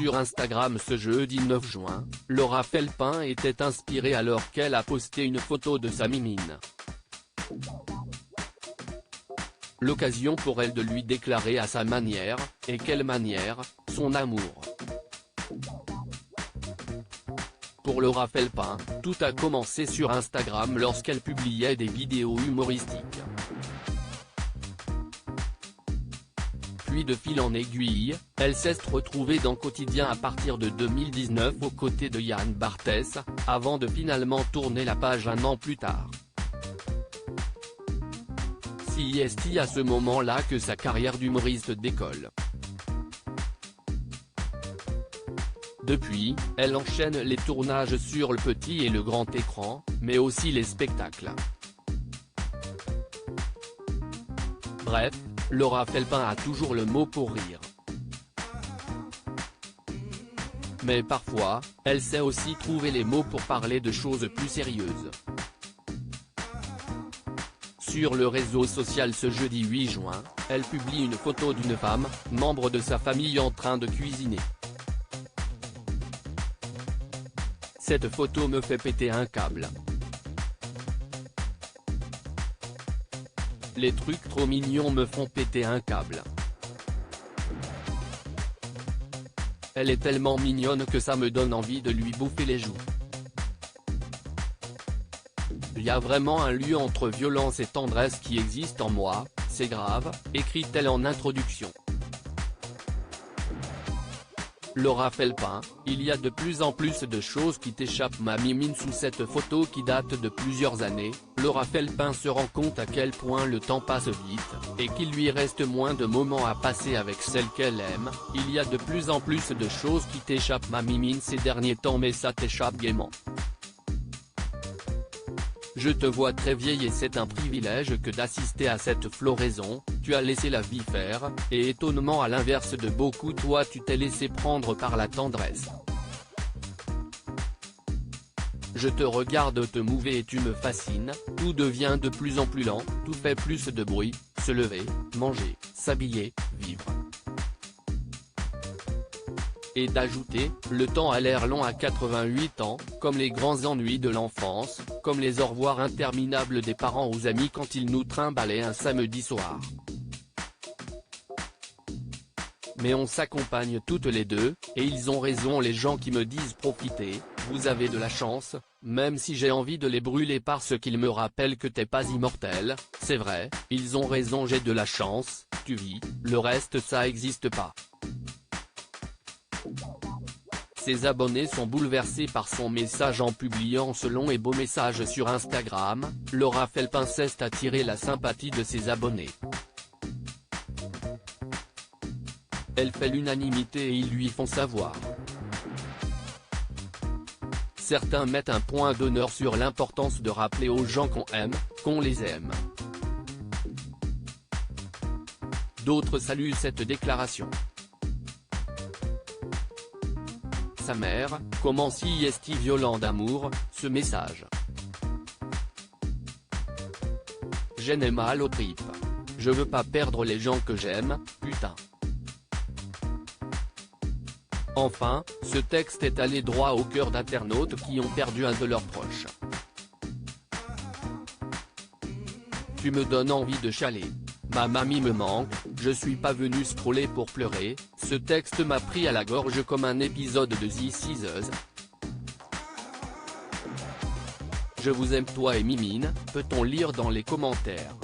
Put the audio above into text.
sur Instagram ce jeudi 9 juin, Laura Felpin était inspirée alors qu'elle a posté une photo de sa mimine. L'occasion pour elle de lui déclarer à sa manière, et quelle manière, son amour. Pour Laura Felpin, tout a commencé sur Instagram lorsqu'elle publiait des vidéos humoristiques. Puis de fil en aiguille, elle s'est retrouvée dans Quotidien à partir de 2019 aux côtés de Yann Barthès, avant de finalement tourner la page un an plus tard. C'est à ce moment-là que sa carrière d'humoriste décolle. Depuis, elle enchaîne les tournages sur le petit et le grand écran, mais aussi les spectacles. Bref, Laura Felpin a toujours le mot pour rire. Mais parfois, elle sait aussi trouver les mots pour parler de choses plus sérieuses. Sur le réseau social ce jeudi 8 juin, elle publie une photo d'une femme, membre de sa famille en train de cuisiner. Cette photo me fait péter un câble. Les trucs trop mignons me font péter un câble. Elle est tellement mignonne que ça me donne envie de lui bouffer les joues. Il y a vraiment un lieu entre violence et tendresse qui existe en moi, c'est grave, écrit-elle en introduction. Laura Felpin, il y a de plus en plus de choses qui t'échappent ma mimine. Sous cette photo qui date de plusieurs années, Laura Felpin se rend compte à quel point le temps passe vite, et qu'il lui reste moins de moments à passer avec celle qu'elle aime. Il y a de plus en plus de choses qui t'échappent ma mimine ces derniers temps, mais ça t'échappe gaiement. Je te vois très vieille et c'est un privilège que d'assister à cette floraison. Tu as laissé la vie faire, et étonnement à l'inverse de beaucoup toi tu t'es laissé prendre par la tendresse. Je te regarde te mouver et tu me fascines, tout devient de plus en plus lent, tout fait plus de bruit, se lever, manger, s'habiller, vivre. Et d'ajouter, le temps a l'air long à 88 ans, comme les grands ennuis de l'enfance, comme les au revoir interminables des parents aux amis quand ils nous trimballaient un samedi soir. Mais on s'accompagne toutes les deux, et ils ont raison les gens qui me disent profitez, vous avez de la chance, même si j'ai envie de les brûler parce qu'ils me rappellent que t'es pas immortel, c'est vrai, ils ont raison j'ai de la chance, tu vis, le reste ça existe pas. Ses abonnés sont bouleversés par son message en publiant ce long et beau message sur Instagram. Laura Felpin s'est attirer la sympathie de ses abonnés. Elle fait l'unanimité et ils lui font savoir. Certains mettent un point d'honneur sur l'importance de rappeler aux gens qu'on aime, qu'on les aime. D'autres saluent cette déclaration. Sa mère, comment si est violent d'amour, ce message. J'ai mal aux tripes. Je veux pas perdre les gens que j'aime, putain. Enfin, ce texte est allé droit au cœur d'internautes qui ont perdu un de leurs proches. Tu me donnes envie de chialer. Ma mamie me manque, je suis pas venu scroller pour pleurer, ce texte m'a pris à la gorge comme un épisode de This Is Us. Je vous aime toi et Mimine, peut-on lire dans les commentaires.